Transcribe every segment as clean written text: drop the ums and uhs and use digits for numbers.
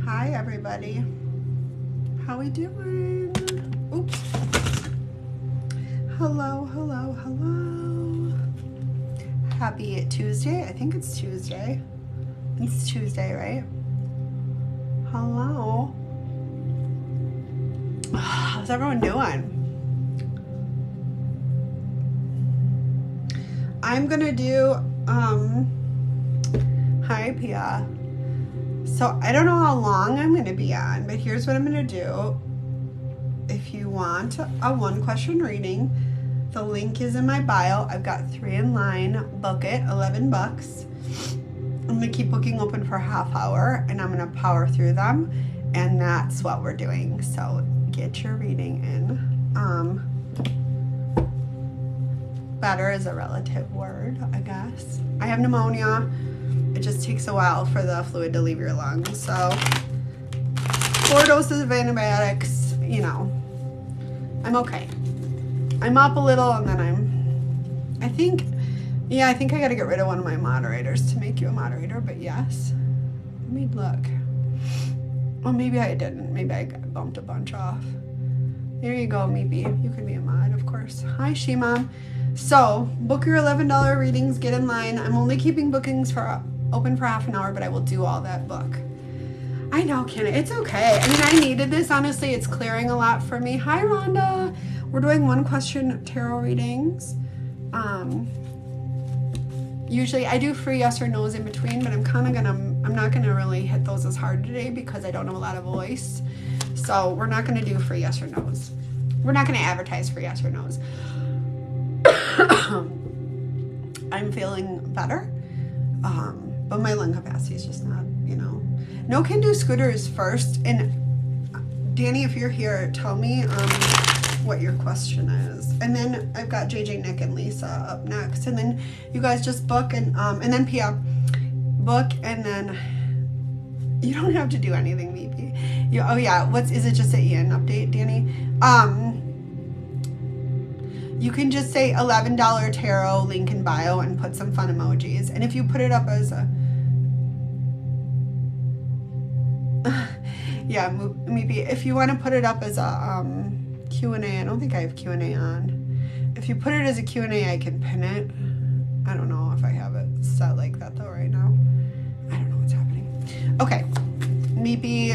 Hi everybody. How we doing? Oops. Hello, hello, hello. Happy Tuesday. I think it's Tuesday. It's Tuesday, right? Hello. How's everyone doing? I'm gonna do hi Pia. So I don't know how long I'm gonna be on, but here's what I'm gonna do. If you want a one question reading, the link is in my bio. I've got 3 in line. Book it, $11. I'm gonna keep booking open for a half hour and I'm gonna power through them, and that's what we're doing. So get your reading in. Better is a relative word, I guess. I have pneumonia. It just takes a while for the fluid to leave your lungs. So 4 doses of antibiotics, you know, I'm okay. I'm up a little and then I think I gotta get rid of one of my moderators to make you a moderator, but yes. Let me look. Well, maybe I didn't. Maybe I bumped a bunch off. There you go, maybe. You can be a mod, of course. Hi, Shima. So, book your $11 readings, get in line. I'm only keeping bookings open for half an hour, but I will do all that book. I know, Kenna, it's okay. I mean, I needed this, honestly. It's clearing a lot for me. Hi, Rhonda. We're doing one question tarot readings. Usually I do free yes or no's in between, but I'm not gonna really hit those as hard today because I don't have a lot of voice. So we're not gonna do free yes or no's. We're not gonna advertise for yes or no's. I'm feeling better, but my lung capacity is just not, you know. No can do scooters first. And Danny, if you're here, tell me what your question is. And then I've got JJ, Nick, and Lisa up next. And then you guys just book and then Pia, book, and then you don't have to do anything, VP. Oh yeah, is it just an Ian update, Danny? You can just say $11 tarot, link in bio, and put some fun emojis. And if you put it up as a yeah, maybe if you want to put it up as a Q&A, I don't think I have Q&A on. If you put it as a Q&A, I can pin it. I don't know if I have it set like that though right now. I don't know what's happening. Okay, maybe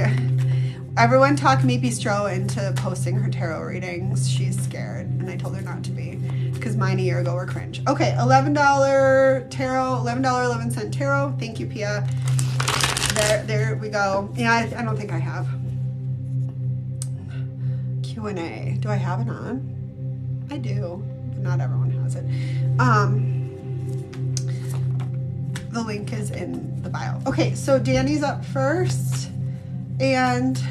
everyone talk Meepy Stro into posting her tarot readings. She's scared, and I told her not to be because mine a year ago were cringe. Okay, $11 tarot, $11.11 tarot. Thank you, Pia. There we go. Yeah, I don't think I have Q&A. Do I have it on? I do, but not everyone has it. The link is in the bio. Okay, so Danny's up first, and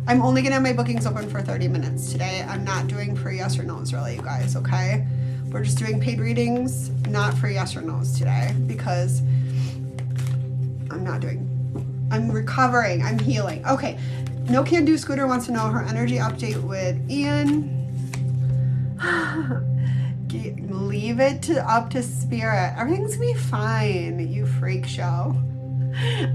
I'm only gonna have my bookings open for 30 minutes today. I'm not doing free yes or no's really, you guys, okay? We're just doing paid readings, not free yes or no's today, because I'm recovering, I'm healing. Okay, No Can Do Scooter wants to know her energy update with Ian. Leave it up to spirit. Everything's gonna be fine, you freak show.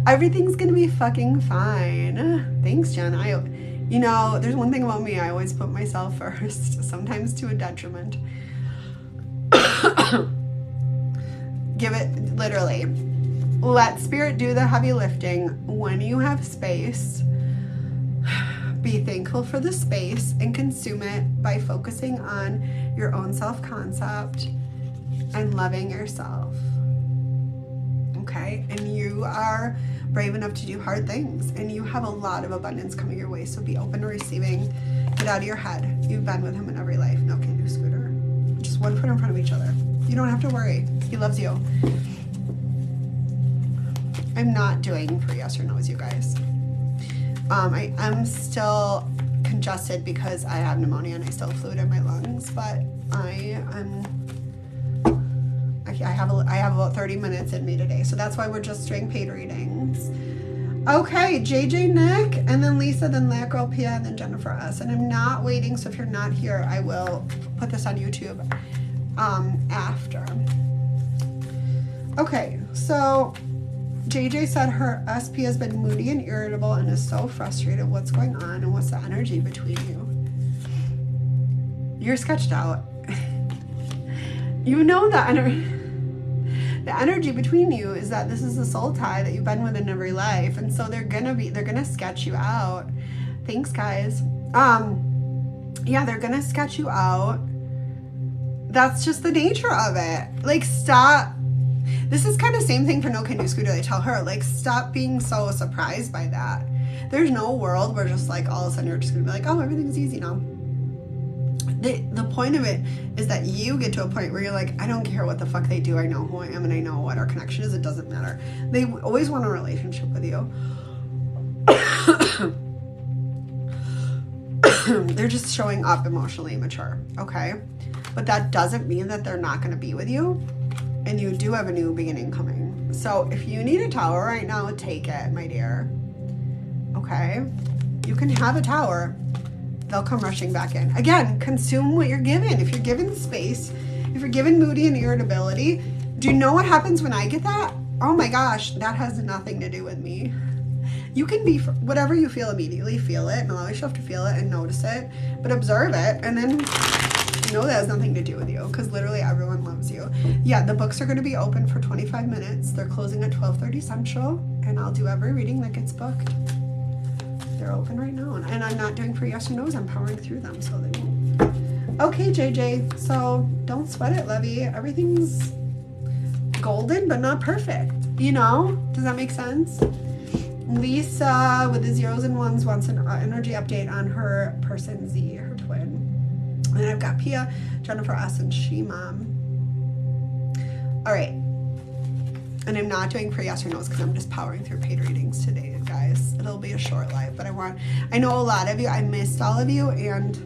Everything's gonna be fucking fine. Thanks, Jen. You know, there's one thing about me, I always put myself first, sometimes to a detriment. Give it, literally. Let spirit do the heavy lifting. When you have space, be thankful for the space and consume it by focusing on your own self-concept and loving yourself. Okay? And you are brave enough to do hard things, and you have a lot of abundance coming your way, so be open to receiving. Get out of your head. You've been with him in every life. No Can Do Scooter. Just one foot in front of each other. You don't have to worry. He loves you. I'm not doing for yes or no's, you guys. I'm still congested because I have pneumonia and I still have fluid in my lungs, but I have about 30 minutes in me today, so that's why we're just doing paid readings. Okay, JJ, Nick, and then Lisa, then that girl Pia, and then Jennifer S. And I'm not waiting, so if you're not here, I will put this on YouTube after. Okay, so JJ said her SP has been moody and irritable and is so frustrated. What's going on and what's the energy between you? You're sketched out. You know the energy between you is that this is a soul tie that you've been with in every life, and so they're gonna sketch you out. Thanks, guys. Yeah, they're gonna sketch you out. That's just the nature of it. Like, stop. This is kind of same thing for No Can Do Scooter. I tell her, like, stop being so surprised by that. There's no world where just like all of a sudden you're just gonna be like, oh, everything's easy now. The point of it is that you get to a point where you're like, I don't care what the fuck they do. I know who I am and I know what our connection is. It doesn't matter. They always want a relationship with you. They're just showing up emotionally immature, okay? But that doesn't mean that they're not going to be with you, and you do have a new beginning coming. So if you need a tower right now, take it, my dear. Okay? You can have a tower. They'll come rushing back in. Again, consume what you're given. If you're given space, if you're given moody and irritability, do you know what happens when I get that? Oh my gosh, that has nothing to do with me. You can be whatever you feel immediately, feel it, and allow yourself to feel it and notice it, but observe it, and then know that has nothing to do with you, because literally everyone loves you. Yeah, the books are going to be open for 25 minutes. They're closing at 12:30 Central, and I'll do every reading that gets booked. They're open right now, and I'm not doing for yes or no's. I'm powering through them, so they won't. Okay, JJ, so don't sweat it, Levy. Everything's golden, but not perfect. You know? Does that make sense? Lisa with the 0s and 1s wants an energy update on her person Z, her twin. And then I've got Pia, Jennifer S, and She Mom. All right. And I'm not doing for yes or no's because I'm just powering through paid readings today, guys. It'll be a short live, but I know a lot of you, I missed all of you, and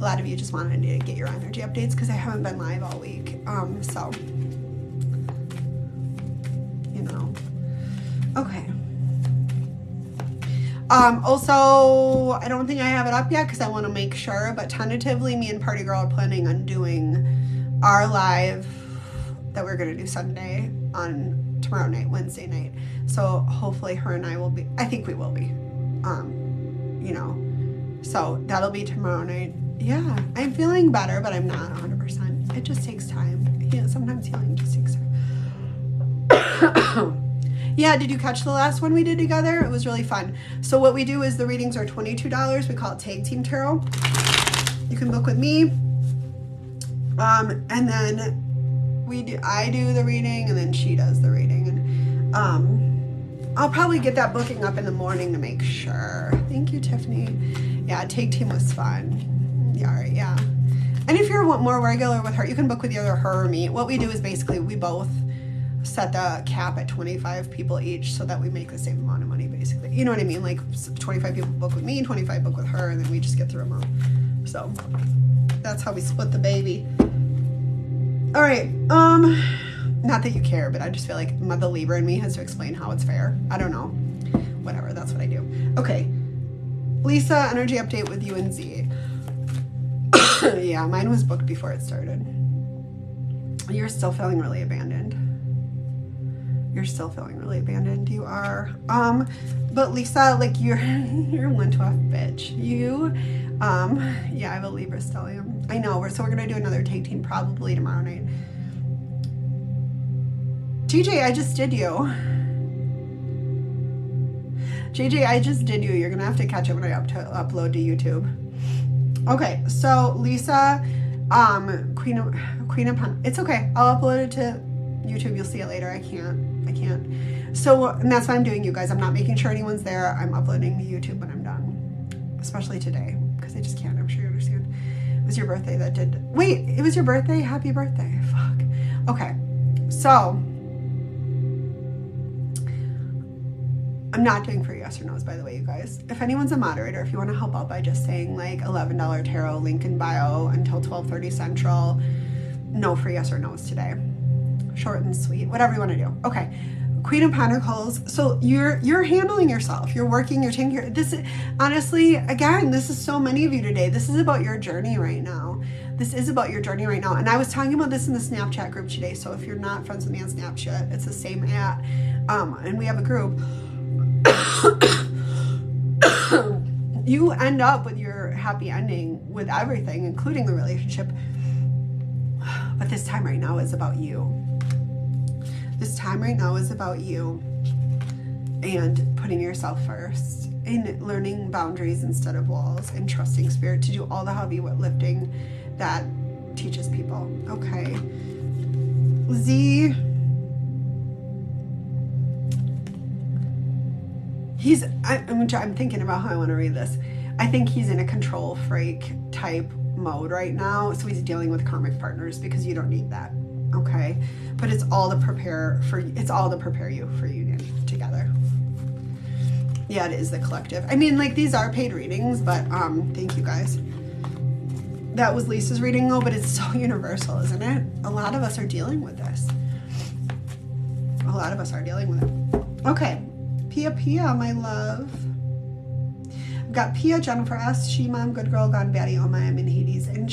a lot of you just wanted to get your energy updates because I haven't been live all week. So, you know. Okay. Also, I don't think I have it up yet because I want to make sure, but tentatively me and Party Girl are planning on doing our live that we're going to do Sunday on tomorrow night, Wednesday night. So hopefully her and I will be, I think we will be, you know, so that'll be tomorrow night. Yeah, I'm feeling better, but I'm not 100%. It just takes time. Sometimes healing just takes time. Yeah, did you catch the last one we did together? It was really fun. So what we do is the readings are $22. We call it Tag Team Tarot. You can book with me. And then I do the reading and then she does the reading. And I'll probably get that booking up in the morning to make sure. Thank you, Tiffany. Yeah, Tag Team was fun. Yeah, all right, yeah. And if you're more regular with her, you can book with either her or me. What we do is basically we both set the cap at 25 people each so that we make the same amount of money, basically. You know what I mean? Like 25 people book with me, 25 book with her, and then we just get through them all. So that's how we split the baby. All right. Not that you care, but I just feel like the Libra in me has to explain how it's fair. I don't know. Whatever. That's what I do. Okay. Lisa, energy update with you and Z. Yeah, mine was booked before it started. You're still feeling really abandoned. You're still feeling really abandoned. You are. But Lisa, like you're one tough bitch. You, yeah, I have a Libra stellium. I know. So we're gonna do another Tag Team probably tomorrow night. JJ, I just did you. JJ, I just did you. You're gonna have to catch it when I upload to YouTube. Okay, so Lisa, Queen of Pen. It's okay. I'll upload it to YouTube. You'll see it later. I can't. So, and that's what I'm doing, you guys. I'm not making sure anyone's there. I'm uploading to YouTube when I'm done. Especially today, because I just can't. I'm sure you understand. It was your birthday that did. Wait, it was your birthday? Happy birthday. Fuck. Okay, so I'm not doing for yes or no's, by the way, you guys. If anyone's a moderator, if you want to help out by just saying like $11 tarot, link in bio until 12:30 Central, no for yes or no's today. Short and sweet, whatever you want to do. Okay, Queen of Pentacles. So you're handling yourself. You're working. You're taking care. This is, honestly, again, this is so many of you today. This is about your journey right now. This is about your journey right now. And I was talking about this in the Snapchat group today. So if you're not friends with me on Snapchat, it's the same at and we have a group, you end up with your happy ending with everything, including the relationship. But this time right now is about you. This time right now is about you and putting yourself first and learning boundaries instead of walls and trusting spirit to do all the heavy lifting that teaches people. Okay. Z. I'm thinking about how I want to read this. I think he's in a control freak type mode right now. So he's dealing with karmic partners because you don't need that. Okay. But it's all to prepare you for union together. Yeah, it is the collective. I mean, like, these are paid readings, but thank you guys. That was Lisa's reading though, but it's so universal, isn't it? A lot of us are dealing with this. A lot of us are dealing with it. Okay. Pia, my love. I've got Pia, Jennifer S, She Mom, Good Girl, Gone Baddie, Oh My, I'm in Hades, and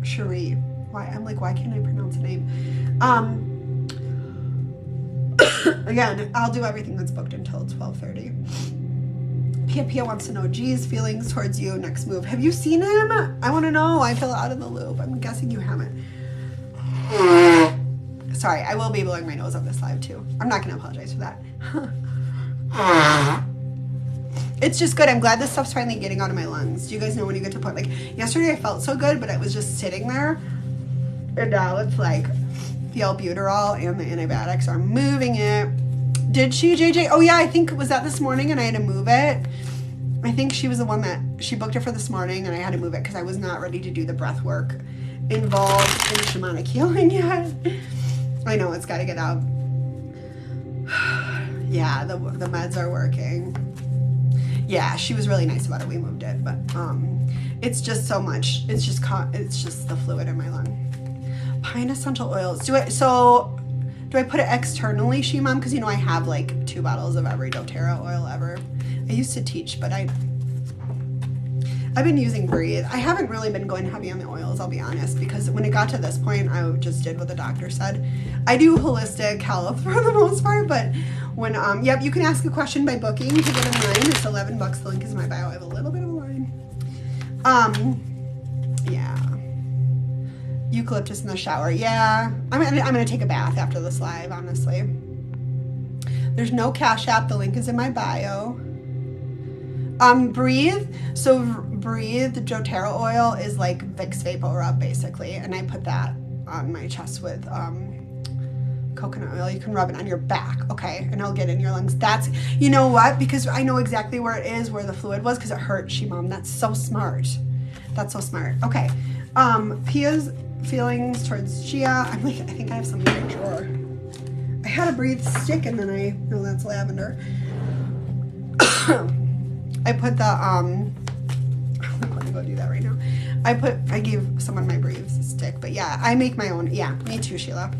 Cherie. Why can't I pronounce the name? Again, I'll do everything that's booked until 12:30. Pia wants to know G's feelings towards you, next move. Have you seen him? I want to know. I feel out of the loop. I'm guessing you haven't. Sorry, I will be blowing my nose on this live too. I'm not going to apologize for that. It's just good. I'm glad this stuff's finally getting out of my lungs. Do you guys know when you get to the point, like, yesterday I felt so good, but it was just sitting there. And now it's like the albuterol and the antibiotics are moving it. Did she, JJ? Oh yeah, I think, was that this morning and I had to move it? I think she was the one that, she booked it for this morning and I had to move it because I was not ready to do the breath work involved in shamanic healing yet. I know, it's got to get out. Yeah, the meds are working. Yeah, she was really nice about it. We moved it, but it's just so much. It's just the fluid in my lung. Pine essential oils. Do I put it externally, She Mom? Because, you know, I have like 2 bottles of every doTERRA oil ever. I used to teach, but I've been using Breathe. I haven't really been going heavy on the oils, I'll be honest, because when it got to this point, I just did what the doctor said. I do holistic health for the most part, but when, yep, you can ask a question by booking to get a line. It's $11. The link is in my bio. I have a little bit of a line. Yeah. Eucalyptus in the shower. Yeah. I'm gonna take a bath after this live, honestly. There's no Cash App. The link is in my bio. Breathe. So Breathe doTERRA oil is like Vicks Vapor Rub basically, and I put that on my chest with coconut oil. You can rub it on your back, okay, and it'll get in your lungs. That's, you know what, because I know exactly where it is, where the fluid was, because it hurt. She Mom, that's so smart. That's so smart. Okay. Pia's feelings towards Gia. I'm like, I think I have some in my drawer. I had a Breathe stick and then no, that's lavender. I put the I'm gonna go do that right now. I gave someone my Breathe stick, but yeah, I make my own. Yeah, me too, Sheila.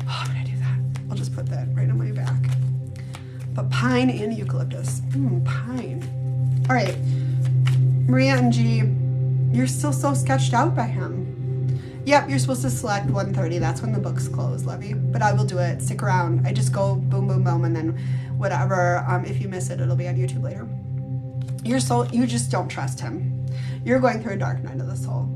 Oh, I'm gonna do that. I'll just put that right on my back. But pine and eucalyptus. Pine. All right, Maria and G, you're still so sketched out by him. Yep, you're supposed to select 1:30. That's when the books close, Levy. But I will do it. Stick around. I just go boom, boom, boom, and then whatever. If you miss it, it'll be on YouTube later. You just don't trust him. You're going through a dark night of the soul.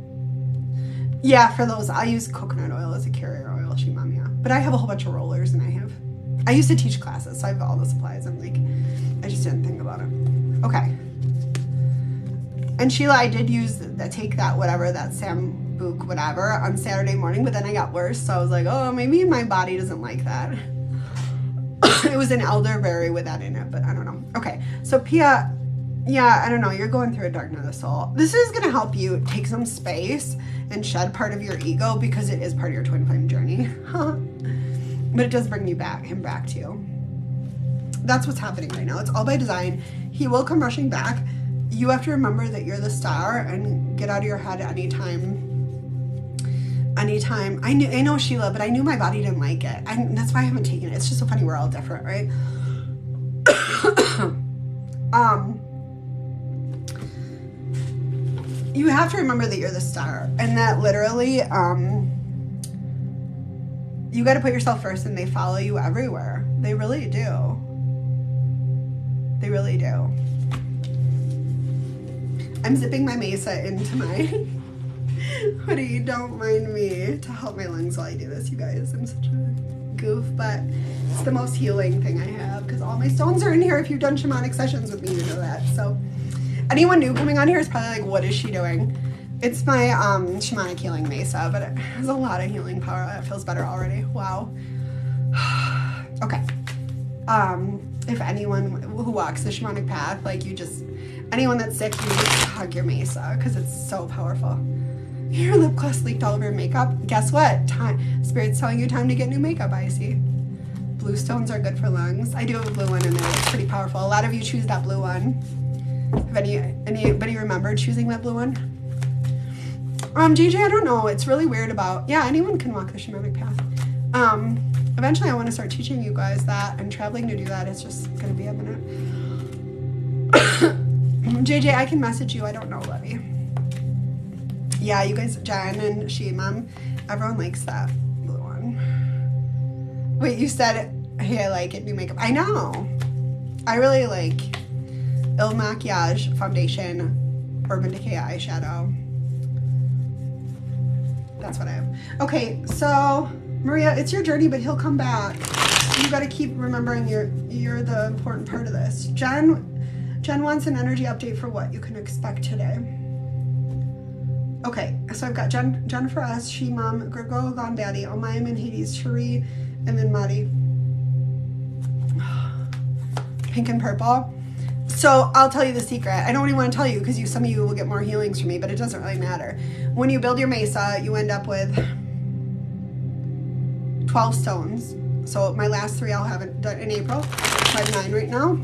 Yeah, for those, I use coconut oil as a carrier oil, She Mom, yeah. But I have a whole bunch of rollers, and I used to teach classes, so I have all the supplies. I'm like, I just didn't think about it. Okay. And Sheila, I did take that Sambuc whatever on Saturday morning, but then I got worse, so I was like, oh, maybe my body doesn't like that. It was an elderberry with that in it, but I don't know. Okay, so Pia, yeah, I don't know, you're going through a dark night of the soul. This is going to help you take some space and shed part of your ego, because it is part of your twin flame journey. But it does bring him back to you. That's what's happening right now. It's all by design. He will come rushing back. You have to remember that you're the star and get out of your head anytime. I know, Sheila, but I knew my body didn't like it. That's why I haven't taken it. It's just so funny. We're all different, right? You have to remember that you're the star, and that literally, You got to put yourself first, and they follow you everywhere. They really do. They really do. I'm zipping my Mesa into my hoodie. Don't mind me to help my lungs while I do this, you guys. I'm such a goof, but it's the most healing thing I have because all my stones are in here. If you've done shamanic sessions with me, you know that. So anyone new coming on here is probably like, what is she doing? It's my shamanic healing Mesa, but it has a lot of healing power. That feels better already. Wow. Okay. If anyone who walks the shamanic path, like anyone that's sick, you just hug your Mesa because it's so powerful. Your lip gloss leaked all over your makeup. Guess what? Spirit's telling you time to get new makeup, I see. Blue stones are good for lungs. I do have a blue one in there. It's pretty powerful. A lot of you choose that blue one. Have anybody remember choosing that blue one? JJ, I don't know. It's really weird about, yeah, anyone can walk the shamanic path. Eventually I want to start teaching you guys that, and traveling to do that is just going to be a minute. JJ, I can message you. I don't know, Levy. Yeah, you guys, Jen and Mom, everyone likes that blue one. Wait, you said, hey, I like it, new makeup. I know. I really like Il Makiage foundation, Urban Decay eyeshadow. That's what I have. Okay, so Maria, it's your journey, but he'll come back. You got to keep remembering you're the important part of this. Jen wants an energy update for what you can expect today. Okay, so I've got Jennifer S, She Mom, Gurgo Gone Daddy, Omayim and Hades, Cherie, and then Madi. Pink and purple. So I'll tell you the secret. I don't even want to tell you because some of you will get more healings from me, but it doesn't really matter. When you build your Mesa, you end up with 12 stones. So my last 3 I'll have it done in April. I have 9 right now.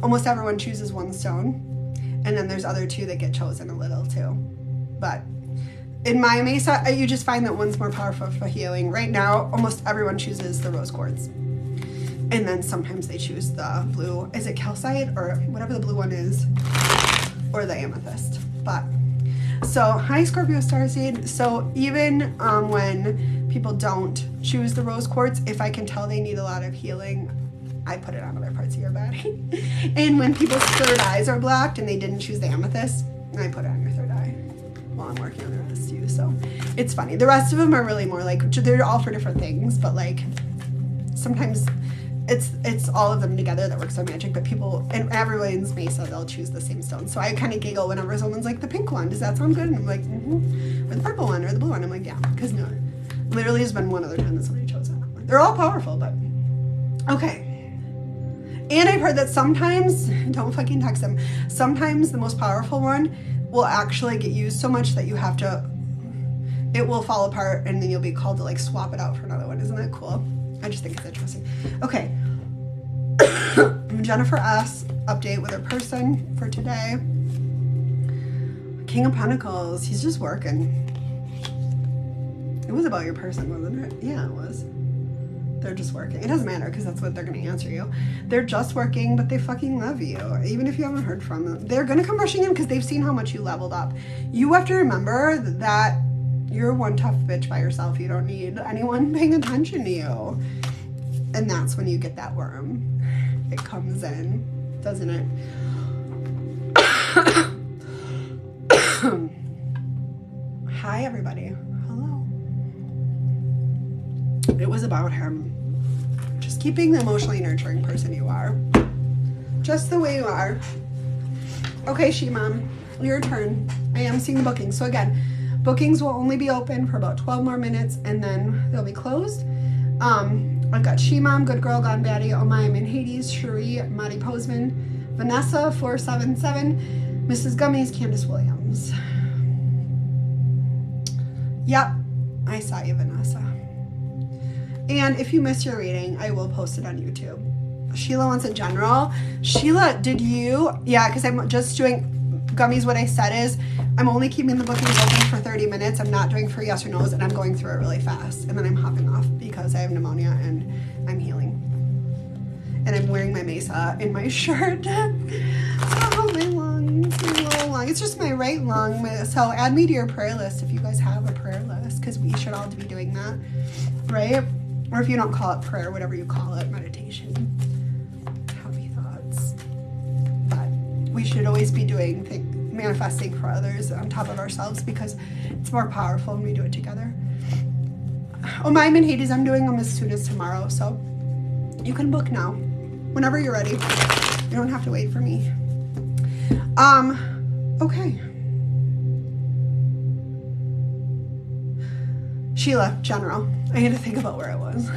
Almost everyone chooses 1 stone. And then there's other 2 that get chosen a little too. But in my Mesa, you just find that one's more powerful for healing. Right now, almost everyone chooses the rose quartz. And then sometimes they choose the blue, is it calcite or whatever the blue one is, or the amethyst. But so hi Scorpio Starseed. So even when people don't choose the rose quartz, if I can tell they need a lot of healing, I put it on other parts of your body. And when people's third eyes are blocked and they didn't choose the amethyst, I put it on your third eye while I'm working on the rest too. So it's funny. The rest of them are really more like, they're all for different things, but like sometimes it's all of them together that works on magic, but people, and everyone's Mesa, they'll choose the same stone. So I kind of giggle whenever someone's like, the pink one, does that sound good? And I'm like, or the purple one, or the blue one. I'm like, yeah, because no, literally has been one other time that somebody chose that. They're all powerful, but okay. And I've heard that sometimes, don't fucking text them, sometimes the most powerful one will actually get used so much that you have to, it will fall apart and then you'll be called to like swap it out for another one. Isn't that cool? I just think it's interesting. Okay. Jennifer S. update with her person for today. King of Pentacles. He's just working. It was about your person, wasn't it? Yeah, it was. They're just working. It doesn't matter because that's what they're going to answer you. They're just working, but they fucking love you. Even if you haven't heard from them. They're going to come rushing in because they've seen how much you leveled up. You have to remember that you're one tough bitch by yourself. You don't need anyone paying attention to you. And that's when you get that worm. It comes in, doesn't it? Hi, everybody. Hello. It was about him. Just keeping the emotionally nurturing person you are. Just the way you are. Okay, She-Mom, your turn. I am seeing the bookings. So again, bookings will only be open for about 12 more minutes and then they'll be closed. I've got She-Mom, Good Girl Gone Baddie, Omayim and Hades, Cherie, Madi Postman, Vanessa 477, Mrs. Gummies, Candace Williams. Yep, I saw you, Vanessa. And if you miss your reading, I will post it on YouTube. Sheila wants a general. Sheila, did you? Yeah, because I'm just doing Gummies. What I said is I'm only keeping the bookings open for 30 minutes. I'm not doing for yes or no's, and I'm going through it really fast. And then I'm hopping off because I have pneumonia and I'm healing. And I'm wearing my Mesa in my shirt. So my lungs, my little lung. It's just my right lung. So add me to your prayer list if you guys have a prayer list, because we should all be doing that, right? Or if you don't call it prayer, whatever you call it, meditation, happy thoughts. But we should always be doing manifesting for others on top of ourselves, because it's more powerful when we do it together. Oh, my Hades, I'm doing them as soon as tomorrow, so you can book now, whenever you're ready. You don't have to wait for me. Okay. Sheila, General. I had to think about where I was.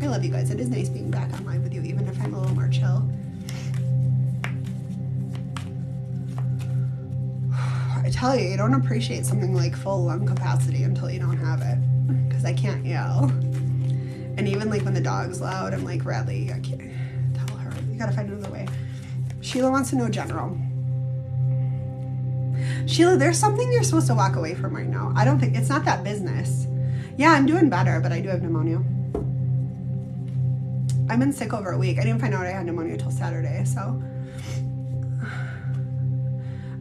I love you guys. It is nice being back online with you, even if I'm a little more chill. I tell you, you don't appreciate something like full lung capacity until you don't have it, because I can't yell. And even like when the dog's loud, I'm like, Radley, I can't tell her. You gotta find another way. Sheila wants to know General. Sheila, there's something you're supposed to walk away from right now. I don't think, it's not that business. Yeah, I'm doing better, but I do have pneumonia. I've been sick over a week. I didn't find out I had pneumonia until Saturday, so.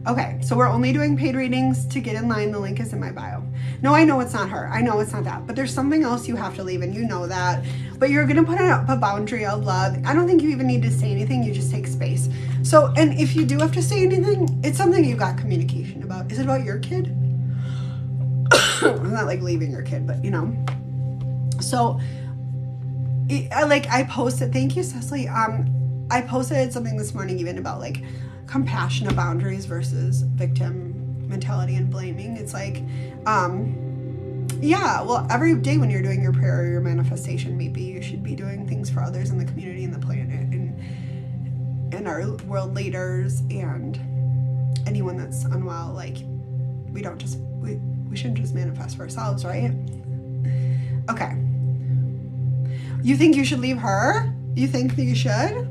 Okay, so we're only doing paid readings. To get in line, the link is in my bio. No, I know it's not her. I know it's not that. But there's something else you have to leave, and you know that. But you're going to put up a boundary of love. I don't think you even need to say anything. You just take space. So, and if you do have to say anything, it's something you got communication about. Is it about your kid? Not like leaving your kid, but you know. So, I posted, thank you, Cecily. I posted something this morning even about like compassionate boundaries versus victim mentality and blaming. It's like, yeah, well, every day when you're doing your prayer or your manifestation, maybe you should be doing things for others in the community and the planet and our world leaders and anyone that's unwell. Like, we shouldn't just manifest for ourselves, right? Okay. You think you should leave her? You think that you should?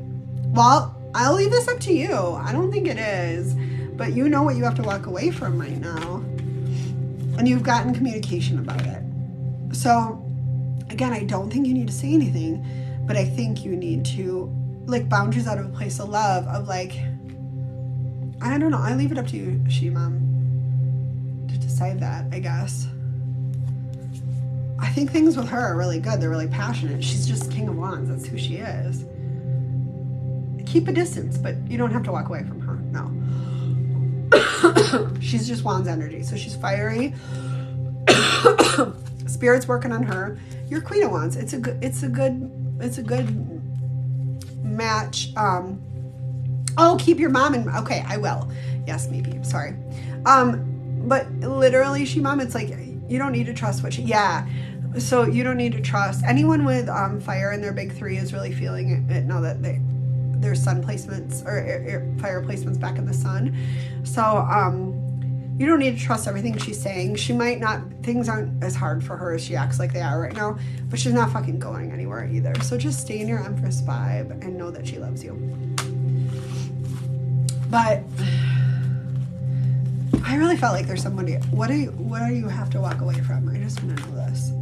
Well, I'll leave this up to you. I don't think it is, but you know what you have to walk away from right now, and you've gotten communication about it. So again, I don't think you need to say anything, but I think you need to, like, boundaries out of a place of love, of like, I don't know, I leave it up to you, She-Mom, to decide that, I guess. I think things with her are really good. They're really passionate. She's just King of Wands. That's who she is. Keep a distance, but you don't have to walk away from her. No. She's just Wands energy. So she's fiery. Spirit's working on her. You're Queen of Wands. It's a good match. Oh, keep your mom in. Okay, I will. Yes, maybe. Sorry. But literally, She-Mom, it's like, you don't need to trust what yeah. So you don't need to trust. Anyone with fire in their big three is really feeling it now that there's sun placements or fire placements back in the sun. So you don't need to trust everything she's saying. She might not, things aren't as hard for her as she acts like they are right now, but she's not fucking going anywhere either. So just stay in your Empress vibe and know that she loves you. But I really felt like there's somebody. What do you have to walk away from? I just want to know this.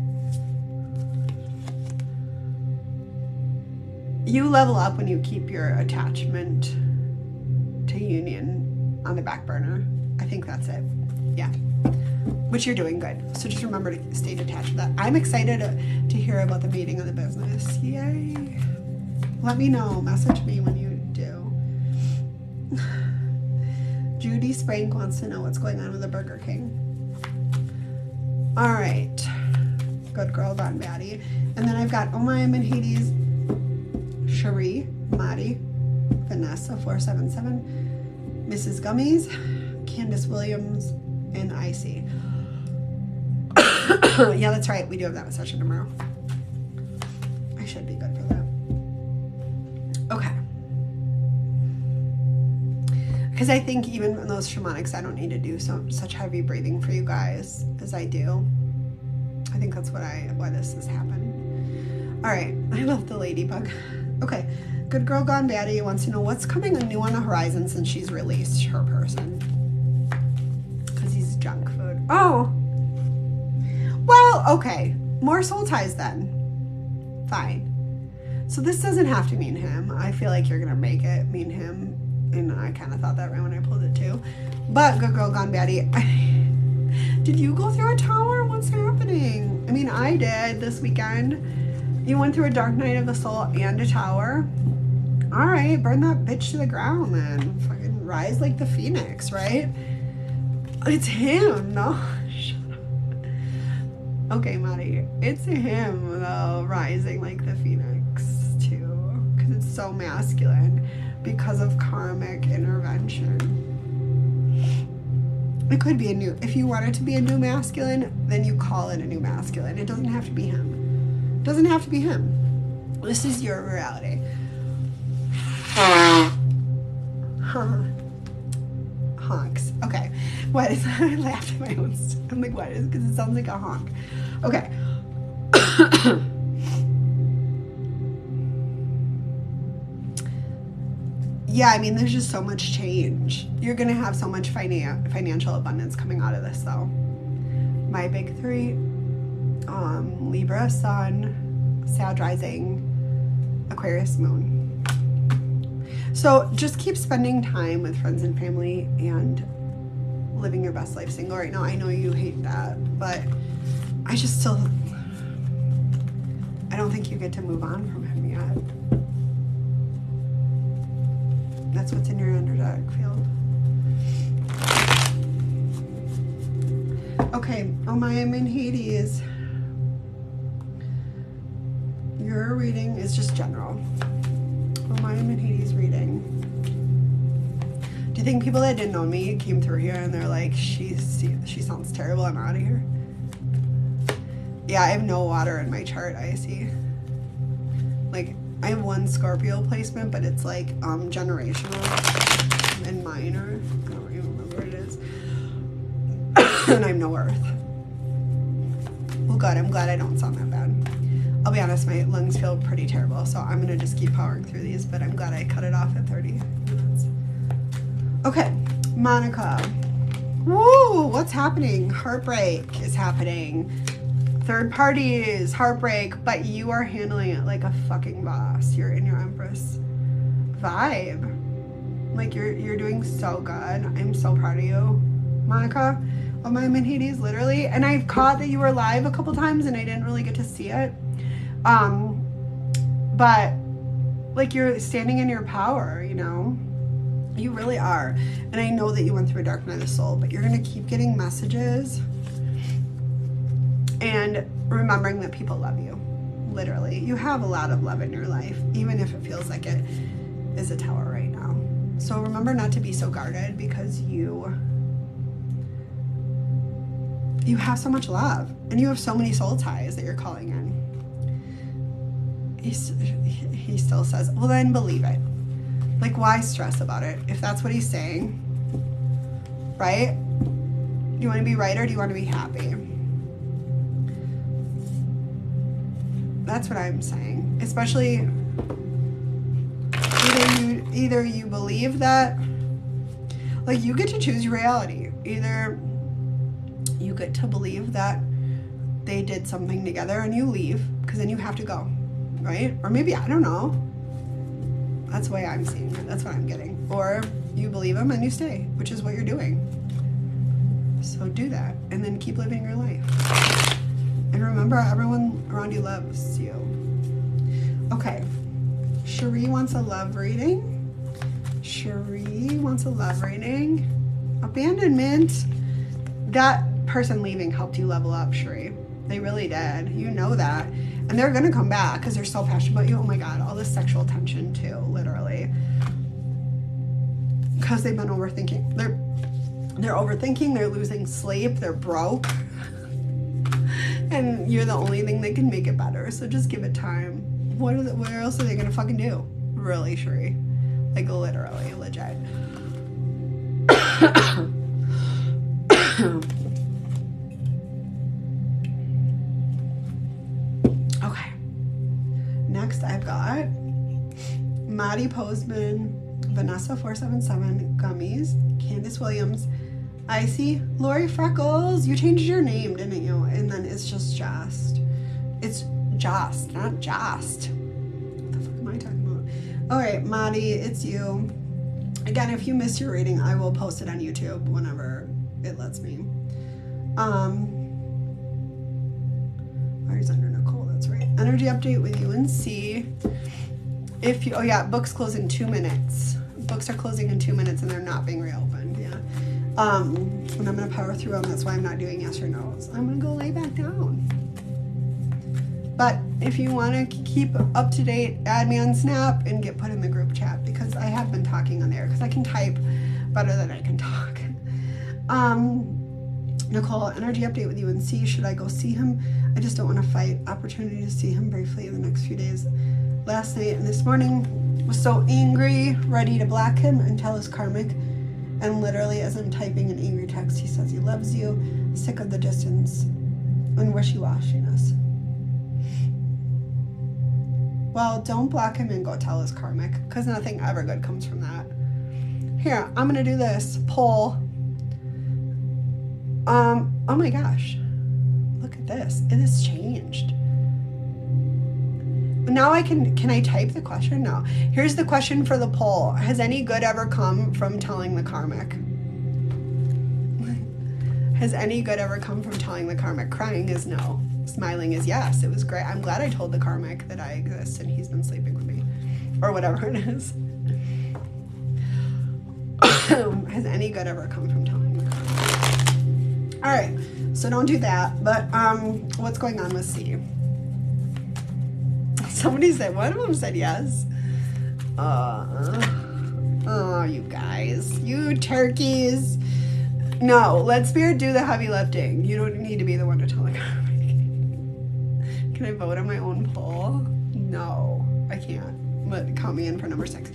You level up when you keep your attachment to union on the back burner. I think that's it. Yeah. Which you're doing good. So just remember to stay detached with that. I'm excited to hear about the meeting of the business. Yay. Let me know. Message me when you do. Judy Sprank wants to know what's going on with the Burger King. All right. Good girl, Von Batty. And then I've got Omayim and Hades, Cherie, Madi, Vanessa 477, Mrs. Gummies, Candace Williams, and Icy. Yeah, that's right. We do have that session tomorrow. I should be good for that. Okay. Because I think even in those shamanics, I don't need to do such heavy breathing for you guys as I do. I think that's why this has happened. All right. I love the ladybug. Okay. Good girl gone batty wants to know what's coming new on the horizon since she's released her person. Because he's junk food. Oh. Well, okay. More soul ties then. Fine. So this doesn't have to mean him. I feel like you're going to make it mean him. And I kind of thought that right when I pulled it too. But good girl gone baddie. Did you go through a tower? What's happening? I mean, I did this weekend. You went through a dark night of the soul and a tower. All right, burn that bitch to the ground then. Fucking rise like the phoenix, right? It's him, no? Shut up. Okay, Maddie, it's him though, rising like the phoenix too, because it's so masculine because of karmic intervention. It could be a new, if you want it to be a new masculine, then you call it a new masculine. It doesn't have to be him. It doesn't have to be him. This is your reality. Honks. Okay. What is that? I laughed at my own stuff. I'm like, what is it? Because it sounds like a honk. Okay. Yeah, I mean, there's just so much change. You're going to have so much financial abundance coming out of this, though. My big three, Libra, Sun, Sag rising, Aquarius, Moon. So just keep spending time with friends and family and living your best life single right now. I know you hate that, but I just still, I don't think you get to move on from him yet. That's what's in your energetic field. Okay, Omayim in Hades. Your reading is just general. Omayim in Hades reading. Do you think people that didn't know me came through here and they're like, she sounds terrible, I'm out of here? Yeah, I have no water in my chart, I see. Like, I have one Scorpio placement, but it's like generational and minor. I don't even remember what it is. And I have no earth. Well, good. I'm glad I don't sound that bad. I'll be honest, my lungs feel pretty terrible, so I'm gonna just keep powering through these, but I'm glad I cut it off at 30 minutes. Okay, Monica. Woo, what's happening? Heartbreak is happening. Third parties, heartbreak, but you are handling it like a fucking boss. You're in your Empress vibe. Like you're doing so good. I'm so proud of you, Monica. Oh, my in Hades, literally. And I've caught that you were live a couple times and I didn't really get to see it. But like you're standing in your power, you know? You really are. And I know that you went through a dark night of the soul, but you're gonna keep getting messages and remembering that people love you. Literally. You have a lot of love in your life, even if it feels like it is a tower right now. So remember not to be so guarded because you have so much love and you have so many soul ties that you're calling in. He still says, well, then believe it. Like, why stress about it if that's what he's saying, right? Do you want to be right or do you want to be happy? That's what I'm saying. Especially either you believe that, like, you get to choose your reality. Either you get to believe that they did something together and you leave because then you have to go, right? Or maybe, I don't know. That's the way I'm seeing it. That's what I'm getting. Or you believe them and you stay, which is what you're doing. So do that and then keep living your life. And remember, everyone around you loves you. Okay. Cherie wants a love reading. Cherie wants a love reading. Abandonment. That person leaving helped you level up, Cherie. They really did. You know that. And they're going to come back because they're so passionate about you. Oh my God, all this sexual tension too, literally. Because they've been overthinking. They're overthinking, they're losing sleep, they're broke. And you're the only thing that can make it better. So just give it time. What else are they going to fucking do? Really, Cherie. Like literally, legit. Okay. Next I've got Maddie Postman, Vanessa477, Gummies, Candace Williams, Icy, Lori Freckles. You changed your name, didn't you? And then it's just Jost. It's Jost, not Jost. What the fuck am I talking about? All right, Maddie, it's you. Again, if you missed your reading, I will post it on YouTube whenever it lets me. Where's under Nicole? That's right. Energy update with UNC. If you, oh yeah, books close in 2 minutes. Books are closing in 2 minutes and they're not being reopened. Yeah. And I'm gonna power through them. That's why I'm not doing yes or no's. I'm gonna go lay back down. But if you want to keep up to date, add me on Snap and get put in the group chat, because I have been talking on there because I can type better than I can talk. Nicole, energy update with UNC. Should I go see him? I just don't want to fight. Opportunity to see him briefly in the next few days. Last night and this morning was so angry, ready to block him and tell his karmic. And literally, as I'm typing an angry text, he says he loves you, sick of the distance and wishy-washiness. Well, don't block him and go tell his karmic, because nothing ever good comes from that. Here, I'm going to do this poll. Oh my gosh. Look at this. It has changed. Now I can I type the question? No. Here's the question for the poll. Has any good ever come from telling the karmic? Has any good ever come from telling the karmic? Crying is no. Smiling is yes. It was great. I'm glad I told the karmic that I exist and he's been sleeping with me. Or whatever it is. Has any good ever come from telling the karmic? Alright, so don't do that. But what's going on with C? Somebody said, one of them said yes. Oh, you guys. You turkeys. No, let Spirit do the heavy lifting. You don't need to be the one to tell the karmic. Can I vote on my own poll? No, I can't. But count me in for number 6.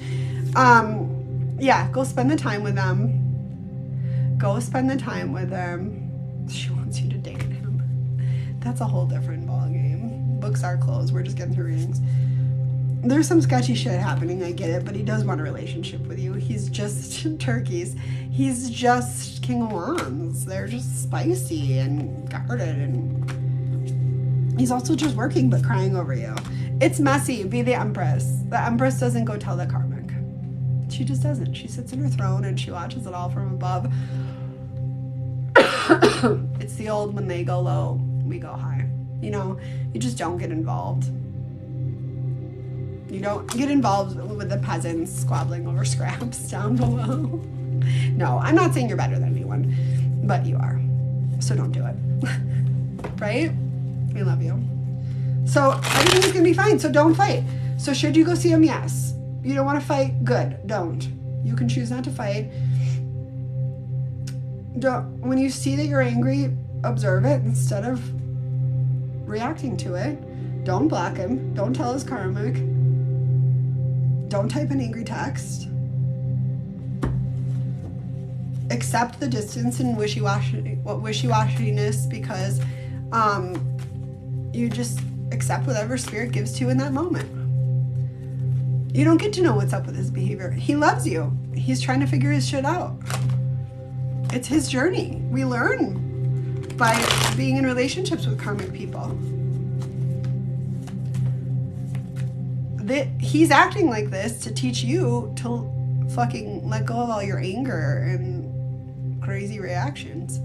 Yeah, go spend the time with them. Go spend the time with them. She wants you to date him. That's a whole different ballgame. Books are closed. We're just getting through readings. There's some sketchy shit happening, I get it, but he does want a relationship with you. He's just turkeys. He's just King of Wands. They're just spicy and guarded, and he's also just working but crying over you. It's messy. Be the Empress. The Empress doesn't go tell the karmic. She just doesn't. She sits in her throne and she watches it all from above. It's the old, when they go low, we go high. You know, you just don't get involved. You don't get involved with the peasants squabbling over scraps down below. No, I'm not saying you're better than anyone, but you are. So don't do it. Right? I love you. So everything is going to be fine. So don't fight. So should you go see him? Yes. You don't want to fight? Good. Don't. You can choose not to fight. Don't. When you see that you're angry, observe it instead of reacting to it. Don't block him. Don't tell his karmic. Don't type an angry text. Accept the distance and wishy-washiness, because you just accept whatever Spirit gives to you in that moment. You don't get to know what's up with his behavior. He loves you. He's trying to figure his shit out. It's his journey. We learn by being in relationships with karmic people. He's acting like this to teach you to fucking let go of all your anger and crazy reactions.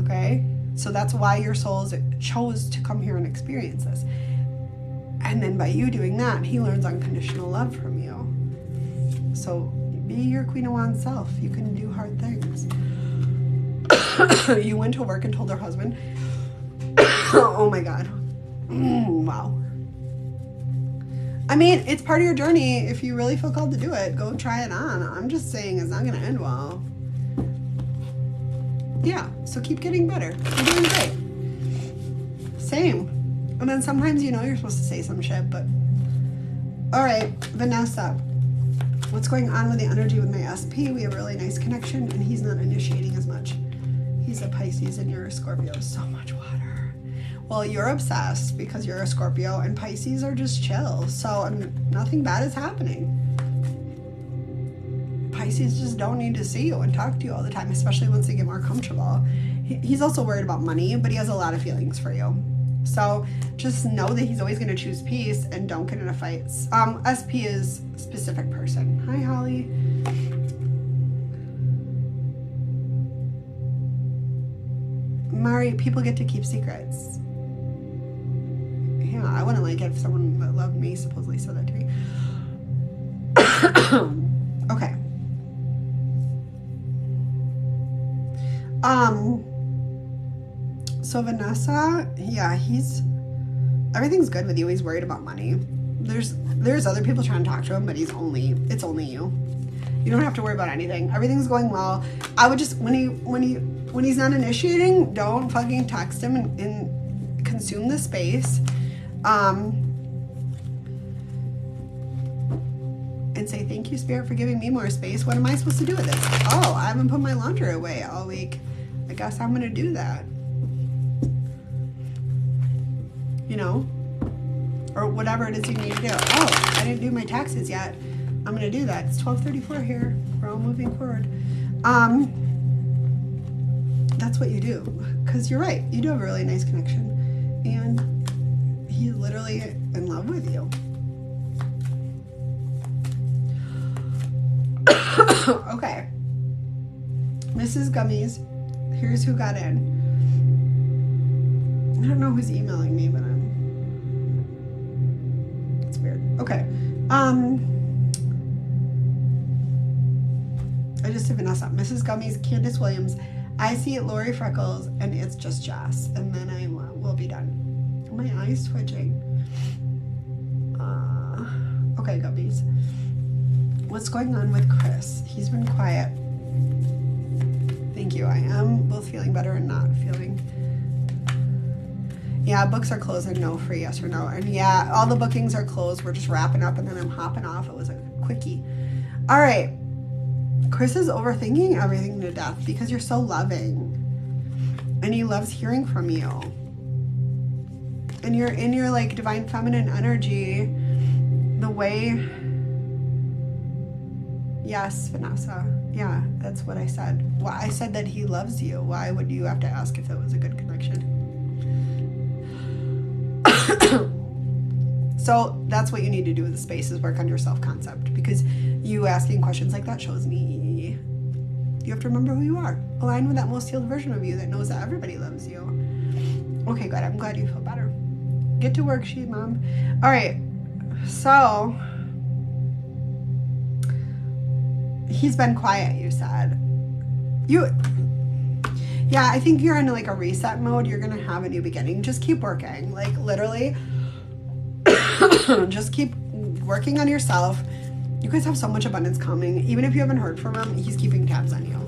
Okay? So that's why your souls chose to come here and experience this. And then by you doing that, he learns unconditional love from you. So be your Queen of Wands self. You can do hard things. You went to work and told her husband. Oh my God. Wow. I mean, it's part of your journey. If you really feel called to do it, go try it on. I'm just saying it's not going to end well. Yeah, so keep getting better. You're doing great. Same. And then sometimes you know you're supposed to say some shit, but... Alright, Vanessa. What's going on with the energy with my SP? We have a really nice connection, and he's not initiating as much. He's a Pisces and you're a Scorpio. So much water. Well, you're obsessed because you're a Scorpio, and Pisces are just chill. So nothing bad is happening. Pisces just don't need to see you and talk to you all the time, especially once they get more comfortable. He's also worried about money, but he has a lot of feelings for you. So just know that he's always going to choose peace and don't get in a fight. SP is specific person. Hi, Holly. Mari, people get to keep secrets. Yeah, I wouldn't like it if someone that loved me supposedly said that to me. Okay. So Vanessa, yeah, everything's good with you. He's worried about money. There's other people trying to talk to him, but it's only you. You don't have to worry about anything. Everything's going well. I would just, when he's not initiating, don't fucking text him and consume the space. And say, thank you, Spirit, for giving me more space. What am I supposed to do with this? Oh, I haven't put my laundry away all week. I guess I'm gonna do that. You know? Or whatever it is you need to do. Oh, I didn't do my taxes yet. I'm gonna do that. It's 12:34 here. We're all moving forward. That's what you do. Because you're right. You do have a really nice connection. And he's literally in love with you. Okay. Mrs. Gummies. Here's who got in. I don't know who's emailing me, but it's weird. Okay. I just did Vanessa. Mrs. Gummies, Candace Williams. I see Lori Freckles, and it's just Jess. And then I will be done. My eyes twitching. Okay, Gummies. What's going on with Chris? He's been quiet. Thank you. I am both feeling better and not feeling. Yeah, books are closing. No free, yes or no. And yeah, all the bookings are closed. We're just wrapping up and then I'm hopping off. It was a quickie. All right. Chris is overthinking everything to death because you're so loving. And he loves hearing from you. And you're in your like divine feminine energy. The way... Yes, Vanessa. Yeah, that's what I said. Well, I said that he loves you. Why would you have to ask if it was a good connection? So that's what you need to do with the space is work on your self-concept, because you asking questions like that shows me you have to remember who you are. Align with that most healed version of you that knows that everybody loves you. Okay, good. I'm glad you feel better. Get to work, sheet mom. All right. So... he's been quiet, you said. Yeah, I think you're in like a reset mode. You're going to have a new beginning. Just keep working. Like literally, just keep working on yourself. You guys have so much abundance coming. Even if you haven't heard from him, he's keeping tabs on you.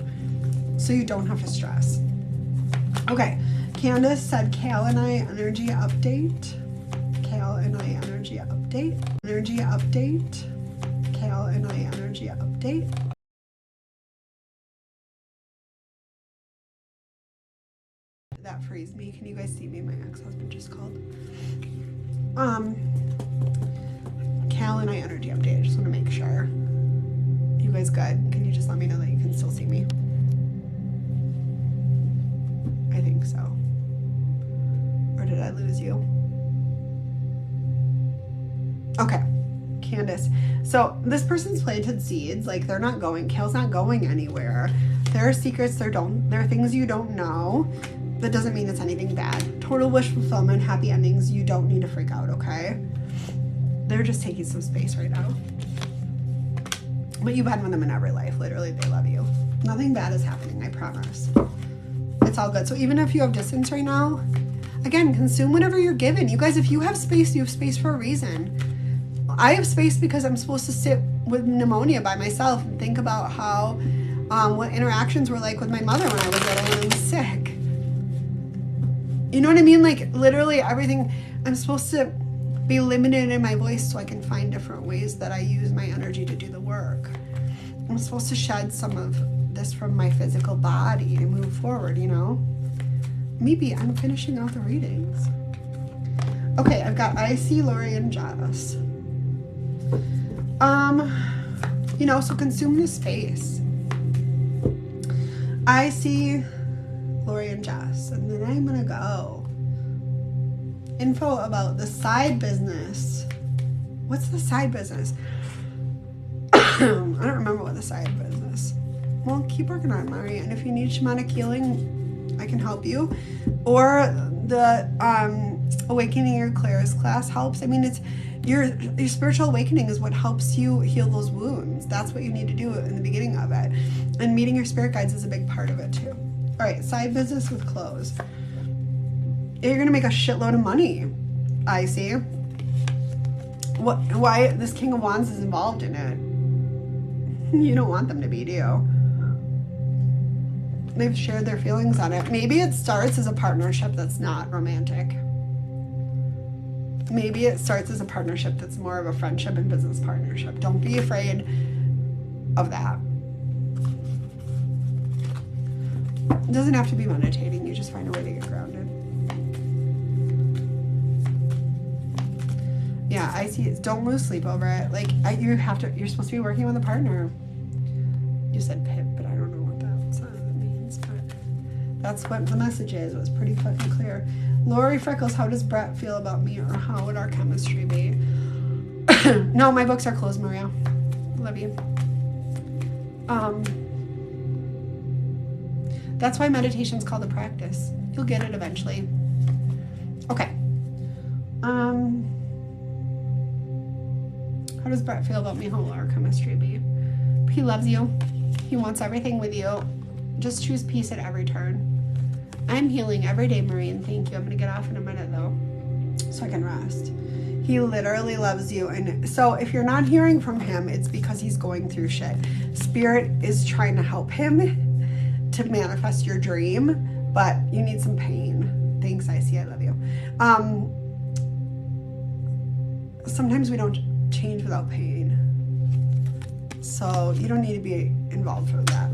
So you don't have to stress. Okay, Candace said, Kale and I energy update. Kale and I energy update. Energy update. Kale and I energy update. That frees me. Can you guys see me? My ex-husband just called. Cal and I energy update. I just want to make sure. You guys good? Can you just let me know that you can still see me? I think so. Or did I lose you? Okay. Candace. So this person's planted seeds. Like they're not going. Cal's not going anywhere. There are secrets. There are things you don't know. That doesn't mean it's anything bad. Total wish fulfillment, happy endings. You don't need to freak out, okay? They're just taking some space right now. But you've had with them in every life. Literally, they love you. Nothing bad is happening, I promise. It's all good. So even if you have distance right now, again, consume whatever you're given. You guys, if you have space, you have space for a reason. I have space because I'm supposed to sit with pneumonia by myself and think about how, what interactions were like with my mother when I was little and sick. You know what I mean? Like literally everything. I'm supposed to be limited in my voice so I can find different ways that I use my energy to do the work. I'm supposed to shed some of this from my physical body to move forward, you know? Maybe I'm finishing out the readings. Okay, I've got Icy, Lori, and Jess. You know, so consume the space. I see Lori and Jess, and then I'm gonna go. info about the side business. What's the side business? I don't remember what the side business. Well, keep working on it, Mari. And if you need shamanic healing, I can help you. Or the Awakening Your Clairs class helps. I mean, it's your spiritual awakening is what helps you heal those wounds. That's what you need to do in the beginning of it. And meeting your spirit guides is a big part of it too. All right, side business with clothes. You're going to make a shitload of money. I see. Why this King of Wands is involved in it. You don't want them to be, do you? They've shared their feelings on it. Maybe it starts as a partnership that's not romantic. Maybe it starts as a partnership that's more of a friendship and business partnership. Don't be afraid of that. It doesn't have to be meditating. You just find a way to get grounded. Yeah, I see it. Don't lose sleep over it. Like, you're supposed to be working with a partner. You said pip, but I don't know what that means, but that's what the message is. It was pretty fucking clear. Lori Freckles, how does Brett feel about me, or how would our chemistry be? No, my books are closed, Maria. Love you. That's why meditation's called a practice. You'll get it eventually. Okay. How does Brett feel about me? How will our chemistry be? He loves you. He wants everything with you. Just choose peace at every turn. I'm healing every day, Maureen. Thank you. I'm going to get off in a minute, though, so I can rest. He literally loves you. And so if you're not hearing from him, it's because he's going through shit. Spirit is trying to help him to manifest your dream, but you need some pain. Thanks, Icy. I love you. Sometimes we don't change without pain. So you don't need to be involved with that.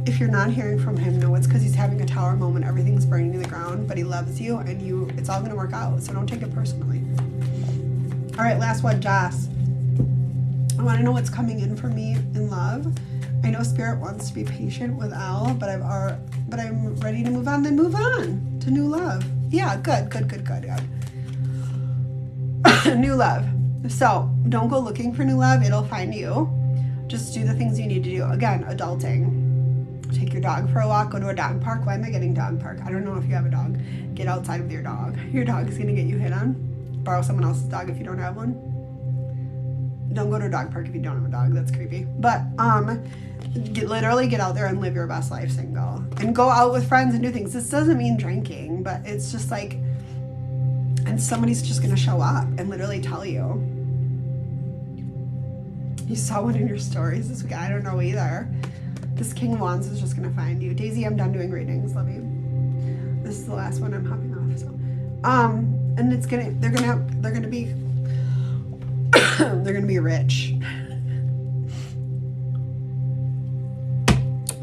If you're not hearing from him, no, it's because he's having a tower moment. Everything's burning to the ground, but he loves you, and it's all going to work out. So don't take it personally. All right, last one, Joss. I want to know what's coming in for me in love. I know Spirit wants to be patient with Al, but I'm ready to move on. Then move on to new love. Yeah, good. New love. So don't go looking for new love. It'll find you. Just do the things you need to do. Again, adulting. Take your dog for a walk. Go to a dog park. Why am I getting dog park? I don't know if you have a dog. Get outside with your dog. Your dog is going to get you hit on. Borrow someone else's dog if you don't have one. Don't go to a dog park if you don't have a dog. That's creepy. But literally get out there and live your best life single. And go out with friends and do things. This doesn't mean drinking, but it's just like, and somebody's just going to show up and literally tell you. You saw one in your stories this week. I don't know either. This King of Wands is just going to find you. Daisy, I'm done doing readings. Love you. This is the last one. I'm hopping off. So, and they're gonna be they're gonna be rich.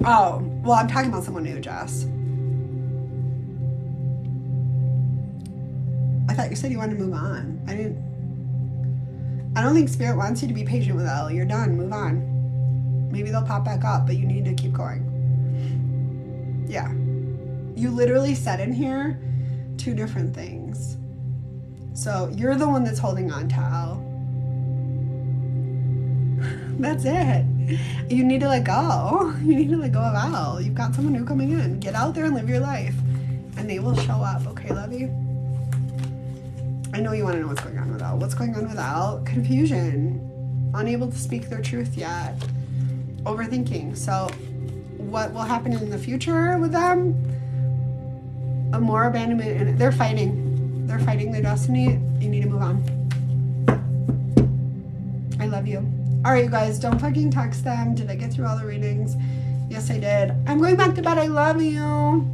Oh, well, I'm talking about someone new, Jess. I thought you said you wanted to move on. I don't think Spirit wants you to be patient with Elle. You're done. Move on. Maybe they'll pop back up, but you need to keep going. Yeah. You literally said in here 2 different things. So you're the one that's holding on to Elle. That's it. You need to let go. You need to let go of Elle. You've got someone new coming in. Get out there and live your life. And they will show up. Okay, love you? I know you want to know what's going on with Elle. What's going on with Elle? Confusion. Unable to speak their truth yet. Overthinking. So what will happen in the future with them? More abandonment. And they're fighting. They're fighting their destiny. You need to move on. I love you. All right, you guys. Don't fucking text them. Did I get through all the readings? Yes, I did. I'm going back to bed. I love you.